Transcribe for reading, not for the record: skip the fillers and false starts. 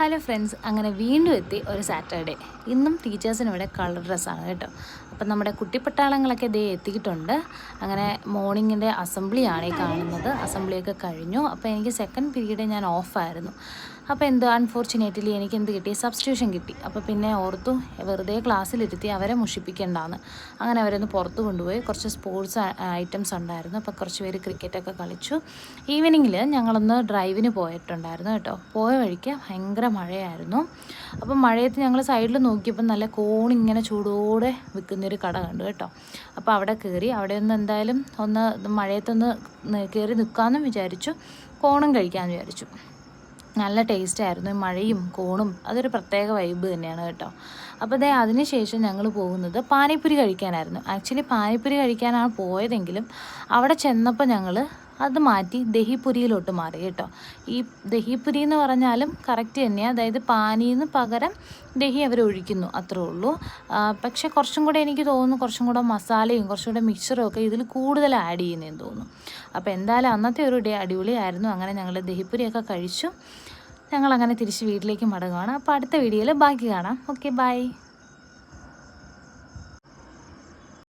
Hello friends, അങ്ങനെ വീണ്ടും എത്തി ഒരു സാറ്റർഡേ. ഇന്നും ടീച്ചേഴ്സിന് ഇവിടെ കളർ ഡ്രസ്സാണ് കേട്ടോ. അപ്പം നമ്മുടെ കുട്ടിപ്പട്ടാളങ്ങളൊക്കെ ദേ എത്തിയിട്ടുണ്ട്. അങ്ങനെ മോർണിംഗിൻ്റെ അസംബ്ലിയാണ് ഈ കാണുന്നത്. അസംബ്ലിയൊക്കെ കഴിഞ്ഞു. അപ്പോൾ എനിക്ക് സെക്കൻഡ് പീരീഡ് ഞാൻ ഓഫായിരുന്നു. അപ്പോൾ എന്തോ അൺഫോർച്ചുനേറ്റ്ലി എനിക്ക് എന്ത് കിട്ടി, സബ്സ്റ്റിറ്റ്യൂഷൻ കിട്ടി. അപ്പോൾ പിന്നെ ഓർത്തു വെറുതെ ക്ലാസ്സിലിരുത്തി അവരെ മുഷിപ്പിക്കേണ്ടാന്ന്. അങ്ങനെ അവരൊന്ന് പുറത്ത് കൊണ്ടുപോയി. കുറച്ച് സ്പോർട്സ് ഐറ്റംസ് ഉണ്ടായിരുന്നു. അപ്പോൾ കുറച്ച് പേര് ക്രിക്കറ്റൊക്കെ കളിച്ചു. ഈവനിങ്ങിൽ ഞങ്ങളൊന്ന് ഡ്രൈവിന് പോയിട്ടുണ്ടായിരുന്നു കേട്ടോ. പോയ വഴിക്ക് ഭയങ്കര മഴയായിരുന്നു. അപ്പം മഴയത്ത് ഞങ്ങൾ സൈഡിൽ നോക്കിയപ്പോൾ നല്ല കോണിങ്ങനെ ചൂടോടെ വിൽക്കുന്നൊരു കട കണ്ടു കേട്ടോ. അപ്പോൾ അവിടെ കയറി, അവിടെ ഒന്ന് എന്തായാലും ഒന്ന് മഴയത്തൊന്ന് കയറി നിൽക്കാമെന്നും വിചാരിച്ചു. കോണും കഴിക്കാമെന്ന് വിചാരിച്ചു. നല്ല ടേസ്റ്റായിരുന്നു. മഴയും കോണും അതൊരു പ്രത്യേക വൈബ് തന്നെയാണ് കേട്ടോ. അപ്പോൾ ദേ അതിന് ശേഷം ഞങ്ങൾ പോകുന്നത് പാനിപ്പൂരി കഴിക്കാനായിരുന്നു. ആക്ച്വലി പാനിപ്പൂരി കഴിക്കാനാണ് പോയതെങ്കിലും അവിടെ ചെന്നപ്പോൾ ഞങ്ങൾ അത് മാറ്റി ദഹിപുരിയിലോട്ട് മാറി കേട്ടോ. ഈ ദഹിപുരി എന്ന് പറഞ്ഞാലും കറക്റ്റ് തന്നെയാണ്. അതായത് പാനിന്ന് പകരം ദഹി അവർ ഒഴിക്കുന്നു, അത്രേ ഉള്ളൂ. പക്ഷേ കുറച്ചും കൂടെ എനിക്ക് തോന്നുന്നു കുറച്ചും കൂടെ മസാലയും കുറച്ചും കൂടെ മിക്സറും ഒക്കെ ഇതിൽ കൂടുതൽ ആഡ് ചെയ്യുന്നതെന്ന് തോന്നുന്നു. അപ്പോൾ എന്തായാലും അന്നത്തെ ഒരു ഡേ അടിപൊളിയായിരുന്നു. അങ്ങനെ ഞങ്ങൾ ദഹിപുരിയൊക്കെ കഴിച്ചു. ഞങ്ങളങ്ങനെ തിരിച്ച് വീട്ടിലേക്ക് മടങ്ങുകയാണ്. അപ്പോൾ അടുത്ത വീഡിയോയിൽ ബാക്കി കാണാം. Okay, by.